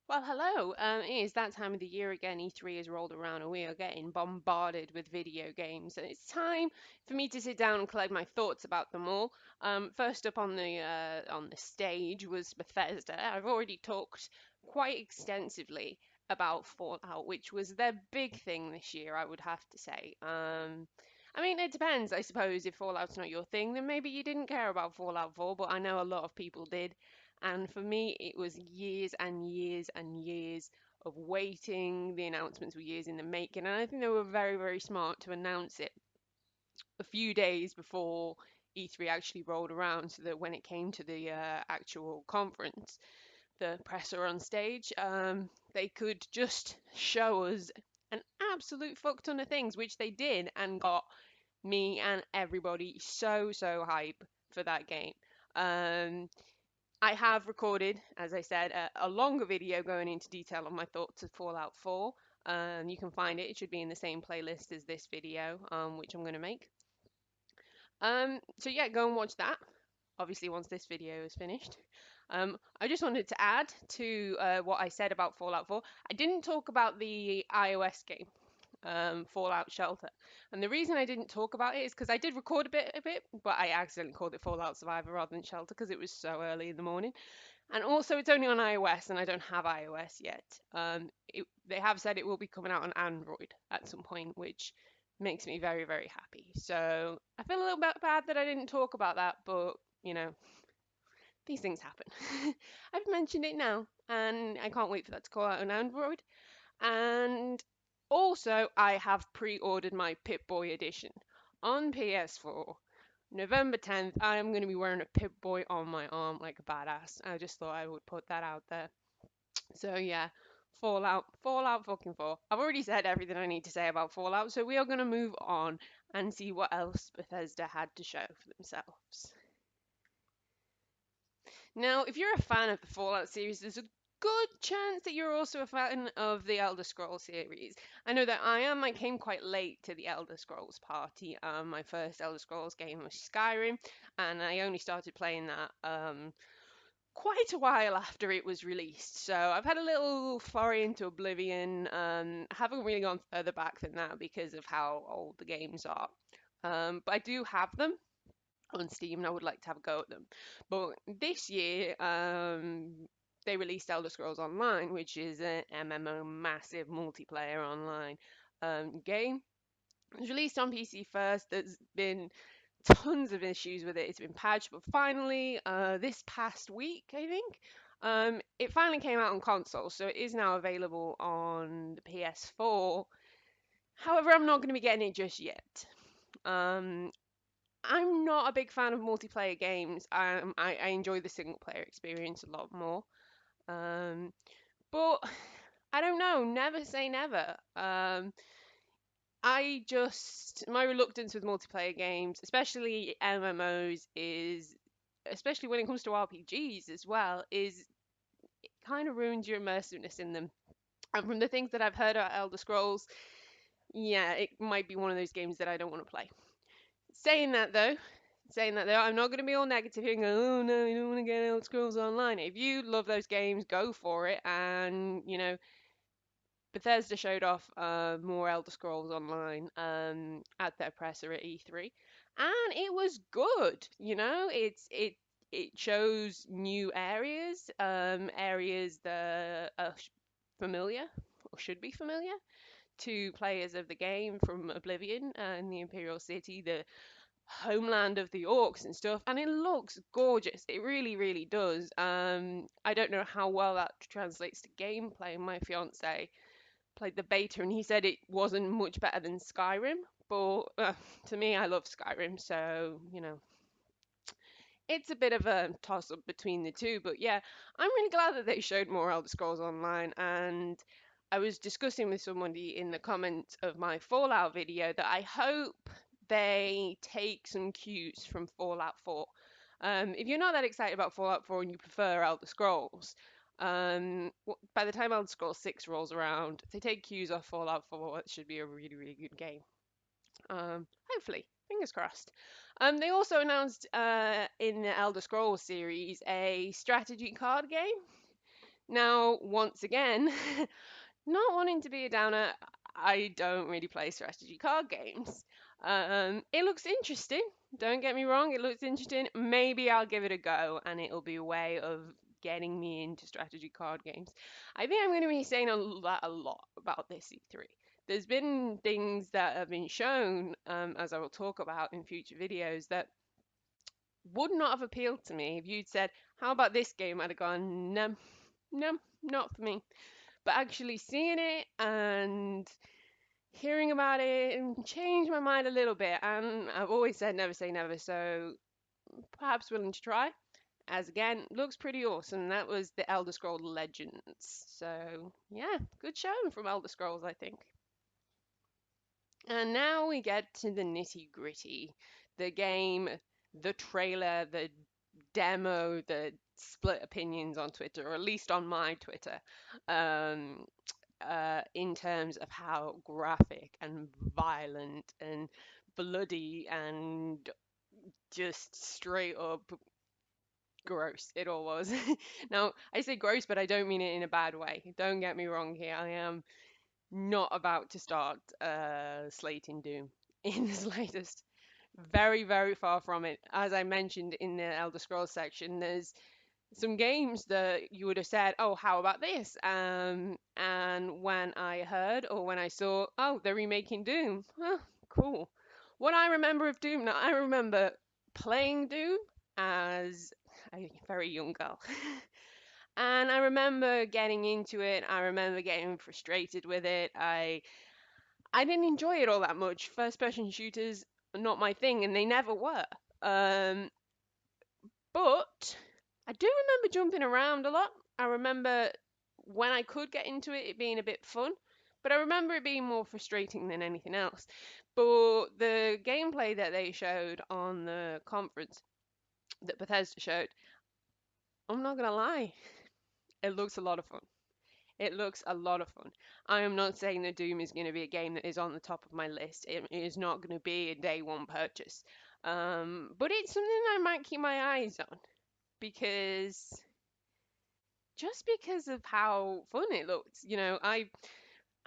Well, hello. It is that time of the year again. E3 has rolled around and we are getting bombarded with video games. And it's time for me to sit down and collect my thoughts about them all. First up on the stage was Bethesda. I've already talked quite extensively about Fallout, which was their big thing this year, I would have to say. I mean, it depends, I suppose. If Fallout's not your thing, then maybe you didn't care about Fallout 4, but I know a lot of people did. And for me, it was years and years and years of waiting. The announcements were years in the making. And I think they were very, very smart to announce it a few days before E3 actually rolled around so that when it came to the actual conference, the presser on stage, they could just show us an absolute fuck ton of things, which they did and got me and everybody so hype for that game. Um, I have recorded, as I said, a longer video going into detail on my thoughts of Fallout 4. You can find it. It should be in the same playlist as this video, which I'm going to make. So yeah, go and watch that. Obviously, once this video is finished. I just wanted to add to what I said about Fallout 4. I didn't talk about the iOS game, Fallout Shelter. And the reason I didn't talk about it is because I did record a bit of it, but I accidentally called it Fallout Survivor rather than Shelter because it was so early in the morning. And also, it's only on iOS, and I don't have iOS yet. They have said it will be coming out on Android at some point, which makes me very, very happy. So I feel a little bit bad that I didn't talk about that, but these things happen. I've mentioned it now, and I can't wait for that to come out on Android. And also, I have pre-ordered my Pip-Boy edition on PS4. November 10th, I am going to be wearing a Pip-Boy on my arm like a badass. I just thought I would put that out there. So yeah, Fallout fucking 4. I've already said everything I need to say about Fallout, so we are going to move on and see what else Bethesda had to show for themselves. Now, if you're a fan of the Fallout series, there's a good chance that you're also a fan of the Elder Scrolls series. I know that I am. I came quite late to the Elder Scrolls party. My first Elder Scrolls game was Skyrim, and I only started playing that quite a while after it was released. So I've had a little foray into Oblivion. Haven't really gone further back than that because of how old the games are. But I do have them on Steam, and I would like to have a go at them. But this year, they released Elder Scrolls Online, which is an MMO, massive multiplayer online game. It was released on PC first. There's been tons of issues with it. It's been patched, but finally, this past week, I think, it finally came out on console, so it is now available on the PS4. However, I'm not going to be getting it just yet. Um, I'm not a big fan of multiplayer games. I enjoy the single player experience a lot more. Um, but I don't know. Never say never. My reluctance with multiplayer games, especially MMOs, is especially when it comes to RPGs as well, is it kind of ruins your immersiveness in them. And from the things that I've heard about Elder Scrolls, yeah, it might be one of those games that I don't want to play. Saying that though, I'm not going to be all negative here and go, oh no, you don't want to get Elder Scrolls Online. If you love those games, go for it. And, Bethesda showed off more Elder Scrolls Online at their presser at E3, and it was good. It shows new areas, areas that are familiar or should be familiar to players of the game from Oblivion and the Imperial City, the homeland of the orcs and stuff, and it looks gorgeous. It really, really does. I don't know how well that translates to gameplay. My fiance played the beta and he said it wasn't much better than Skyrim, but to me, I love Skyrim, so it's a bit of a toss up between the two. But yeah, I'm really glad that they showed more Elder Scrolls Online, and I was discussing with somebody in the comments of my Fallout video that I hope they take some cues from Fallout 4. If you're not that excited about Fallout 4 and you prefer Elder Scrolls, by the time Elder Scrolls 6 rolls around, if they take cues off Fallout 4, it should be a really, really good game. Hopefully, fingers crossed. They also announced in the Elder Scrolls series a strategy card game. Now, once again, not wanting to be a downer, I don't really play strategy card games. It looks interesting. Don't get me wrong, it looks interesting. Maybe I'll give it a go and it'll be a way of getting me into strategy card games. I think I'm going to be saying a lot about this E3. There's been things that have been shown, as I will talk about in future videos, that would not have appealed to me if you'd said, "How about this game?" I'd have gone, "No, no, not for me." But actually seeing it and hearing about it and changed my mind a little bit. And I've always said never say never, so perhaps willing to try. As again, looks pretty awesome. That was the Elder Scrolls Legends. So yeah, good showing from Elder Scrolls, I think. And now we get to the nitty gritty. The game, the trailer, the demo, the split opinions on Twitter, or at least on my Twitter. Um, in terms of how graphic and violent and bloody and just straight up gross it all was. Now, I say gross, but I don't mean it in a bad way. Don't get me wrong here. I am not about to start slating Doom in the slightest. Very, very far from it. As I mentioned in the Elder Scrolls section, there's some games that you would have said, "Oh, how about this?" And when I heard or when I saw, "Oh, they're remaking Doom," oh, cool. What I remember of Doom, now I remember playing Doom as a very young girl. And I remember getting into it. I remember getting frustrated with it. I didn't enjoy it all that much. First person shooters are not my thing, and they never were. Um, but I do remember jumping around a lot. I remember when I could get into it, it being a bit fun, but I remember it being more frustrating than anything else. But the gameplay that they showed on the conference that Bethesda showed, I'm not gonna lie, it looks a lot of fun. It looks a lot of fun. I am not saying that Doom is going to be a game that is on the top of my list. It is not going to be a day one purchase. But it's something that I might keep my eyes on because just because of how fun it looks.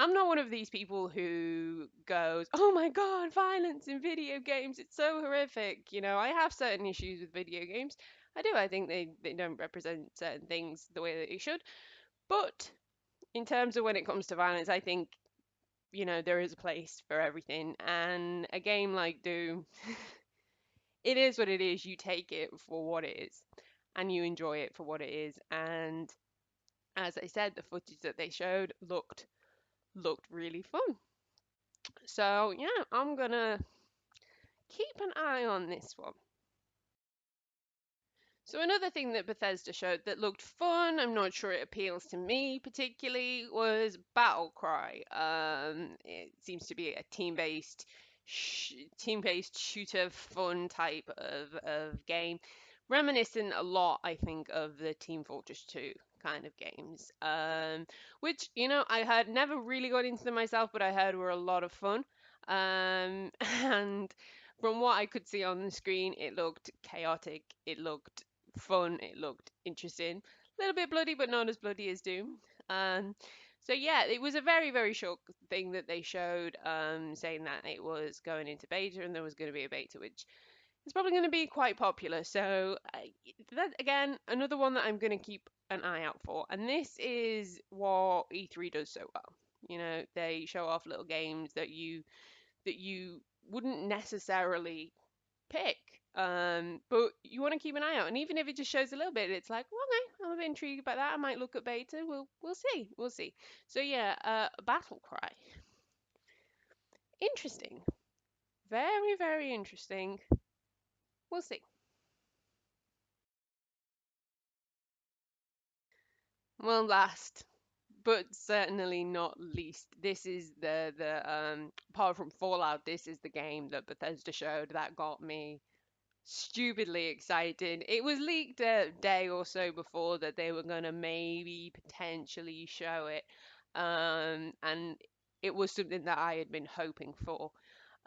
I'm not one of these people who goes, "Oh my God, violence in video games, it's so horrific." I have certain issues with video games. I do. I think they don't represent certain things the way that they should. But in terms of when it comes to violence, I think, there is a place for everything. And a game like Doom, it is what it is. You take it for what it is and you enjoy it for what it is. And as I said, the footage that they showed looked really fun. So yeah, I'm gonna keep an eye on this one. So another thing that Bethesda showed that looked fun, I'm not sure it appeals to me particularly, was Battlecry. It seems to be a team-based shooter fun type of game, reminiscent a lot, I think, of the Team Fortress 2 kind of games. Which I had never really got into them myself, but I heard were a lot of fun. And from what I could see on the screen, it looked chaotic. It looked fun. It looked interesting. A little bit bloody, but not as bloody as Doom. Um, so yeah, it was a very, very short thing that they showed, saying that it was going into beta and there was going to be a beta, which is probably going to be quite popular. So that again, another one that I'm going to keep an eye out for. And this is what E3 does so well. They show off little games that you wouldn't necessarily pick. But you want to keep an eye out, and even if it just shows a little bit, it's like, well, okay, I'm a bit intrigued by that. I might look at beta. We'll see. We'll see. So yeah, Battle Cry. Interesting. Very, very interesting. We'll see. Well, last but certainly not least, this is the apart from Fallout, this is the game that Bethesda showed that got me stupidly excited. It was leaked a day or so before that they were gonna maybe potentially show it, and it was something that I had been hoping for.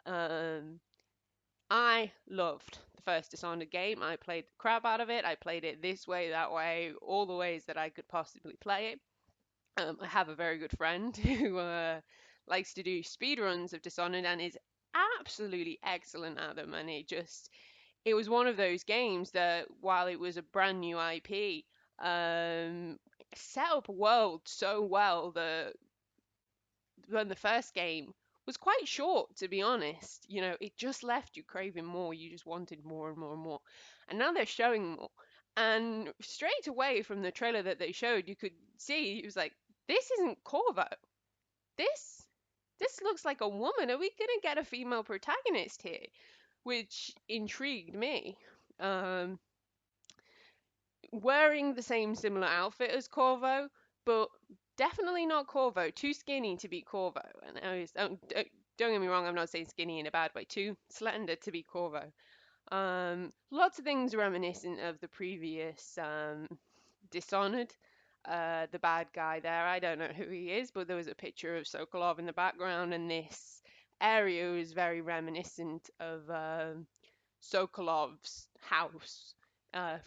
Um, I loved the first Dishonored game. I played the crap out of it. I played it this way, that way, all the ways that I could possibly play it. I have a very good friend who likes to do speed runs of Dishonored and is absolutely excellent at them. And it was one of those games that while it was a brand new IP, set up a world so well that when the first game was quite short, to be honest. You know, it just left you craving more. You just wanted more and more and more. And now they're showing more. And straight away from the trailer that they showed, you could see it was like, this isn't Corvo. This this looks like a woman. Are we gonna get a female protagonist here? Which intrigued me. Um, Wearing the same similar outfit as Corvo, but definitely not Corvo. Too skinny to be Corvo. And don't get me wrong, I'm not saying skinny in a bad way. Too slender to be Corvo. Lots of things reminiscent of the previous Dishonored. The bad guy there, I don't know who he is, but there was a picture of Sokolov in the background, and this area is very reminiscent of Sokolov's house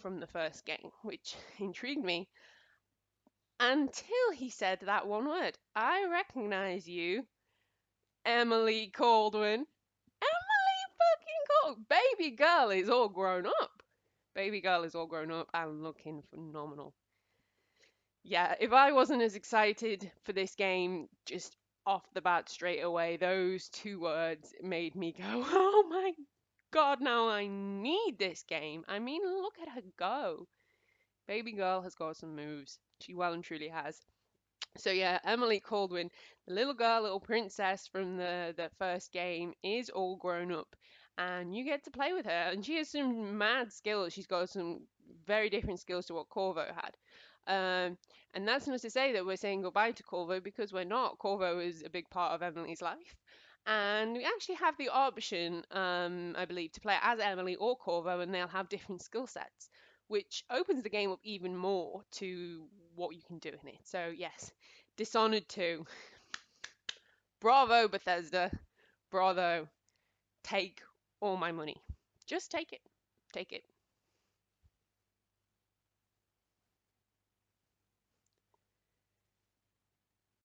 from the first game, which intrigued me until he said that one word. I recognize you, Emily Caldwin. Emily fucking Caldwin. Baby girl is all grown up. Baby girl is all grown up and looking phenomenal. Yeah, if I wasn't as excited for this game just off the bat straight away, those two words made me go, oh my God, now I need this game. I mean, look at her go. Baby girl has got some moves. She well and truly has. So yeah, Emily Caldwin, the little girl, little princess from the first game, is all grown up, and you get to play with her. And she has some mad skills. She's got some very different skills to what Corvo had. And that's not to say that we're saying goodbye to Corvo, because we're not. Corvo is a big part of Emily's life. And we actually have the option, I believe, to play as Emily or Corvo, and they'll have different skill sets, which opens the game up even more to what you can do in it. So, yes, Dishonored 2. Bravo, Bethesda. Bravo. Take all my money. Just take it. Take it.